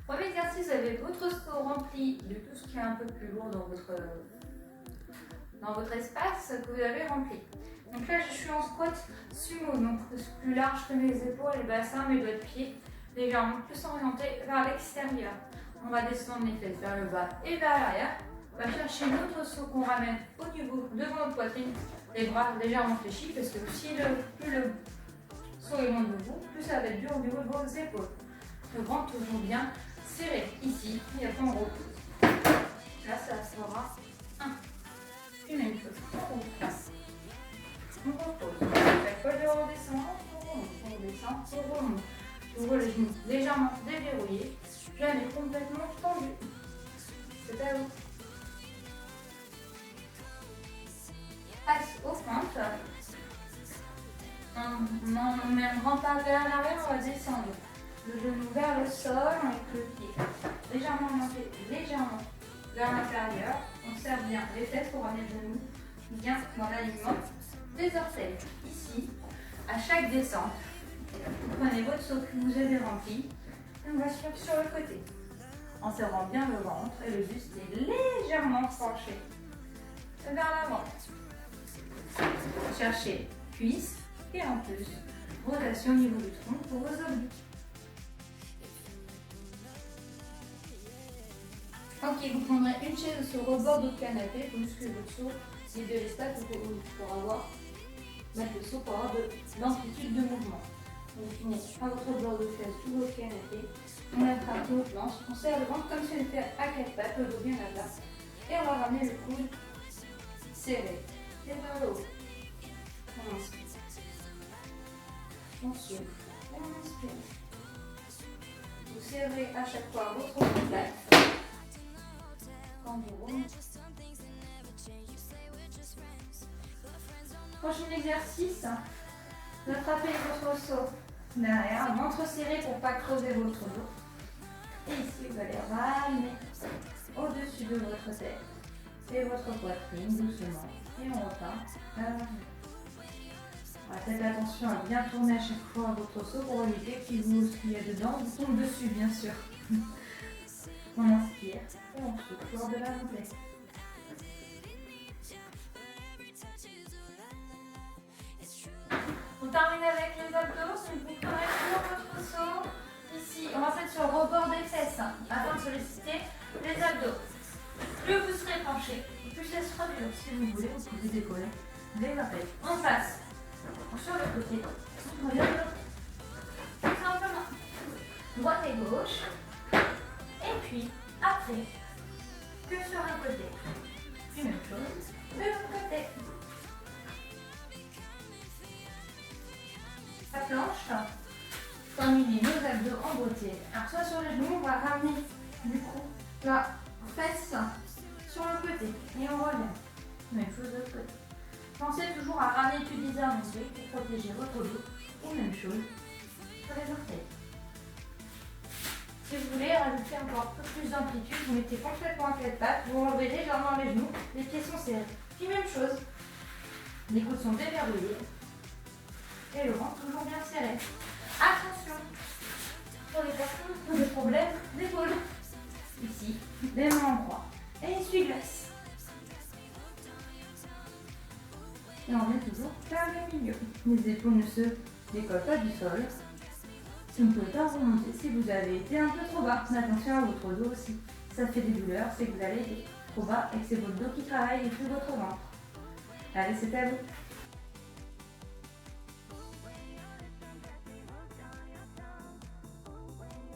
Premier exercice, vous avez votre seau rempli de tout ce qui est un peu plus lourd dans votre espace que vous avez rempli. Donc là, je suis en squat sumo, donc plus large que mes épaules et le bassin, mes doigts de pied légèrement plus orientés vers l'extérieur. On va descendre les fesses vers le bas et vers l'arrière. On va chercher notre seau qu'on ramène au niveau devant notre poitrine, les bras légèrement fléchis parce que plus le seau est loin de vous, plus ça va être dur au niveau de vos épaules. Le ventre toujours bien serré ici et après on repose. Là, ça sera une même chose. On repose. Chaque fois, on redescend, on redescend, on remonte. J'ouvre les genoux légèrement déverrouillés, jamais complètement tendu. C'est à vous. Passe aux pointes. On met un grand pas vers l'arrière, on va descendre. Le genou vers le sol avec le pied légèrement orienté, légèrement vers l'intérieur. On serre bien les fesses pour ramener le genou bien dans l'alignement des orteils. Ici, à chaque descente, vous prenez votre seau que vous avez rempli et on va sur le côté. En serrant bien le ventre et le buste est légèrement penché vers l'avant. Cherchez cuisse et en plus, rotation au niveau du tronc pour vos obliques. Ok, vous prendrez une chaise sur le rebord du canapé pour muscler votre seau. C'est de l'espace pour avoir le seau pour avoir de l'amplitude de mouvement. Vous finissez à votre bord de chaise ou votre canapé. On attrape nos planches, on serre le ventre comme si on était à quatre pattes, le dos bien à plat. Et on va ramener le coude serré et vers le haut. On inspire. On souffle et on inspire. Vous serrez à chaque fois votre contact. Quand vous remontez. Prochain exercice, attrapez votre seau derrière, ventre serré pour ne pas creuser votre dos. Et ici, vous allez ramener au-dessus de votre tête et votre poitrine doucement. Et on repart. Faites attention à bien tourner à chaque fois votre seau pour éviter qu'il ce qu'il y a dedans vous tombe dessus, bien sûr. On inspire et on souffle lors de la montée. On termine avec les abdos. Vous prenez toujours votre seau. Ici, on va faire sur le rebord des fesses afin de solliciter les abdos. Plus vous serez penché, plus ce sera dur. Si vous voulez, vous pouvez décoller les orteils. On passe sur le côté. On regarde tout simplement. Droite et gauche. Et puis, après, que sur un côté. Puis même chose de l'autre côté. La planche, terminer nos abdos en beauté. Alors soit sur les genoux, on va ramener du coup la fesse sur le côté et on revient. Même chose de l'autre côté. Pensez toujours à ramener utiliser un onglet pour protéger votre dos. Et même chose sur les orteils. Si vous voulez rajouter encore un peu plus d'amplitude, vous mettez complètement à quatre pattes, vous enlevez légèrement les genoux, les pieds sont serrés. Puis même chose, les coudes sont déverrouillés et le ventre toujours bien serré. Attention pour les personnes qui ont des problèmes d'épaule. Ici, les mains en croix et essuie-glace. Et on vient toujours vers le milieu. Les épaules ne se décollent pas du sol. Vous ne pouvez pas remonter si vous avez été un peu trop bas. Attention à votre dos aussi. Ça fait des douleurs, c'est que vous allez trop bas et que c'est votre dos qui travaille et plus votre ventre. Allez, c'est à vous.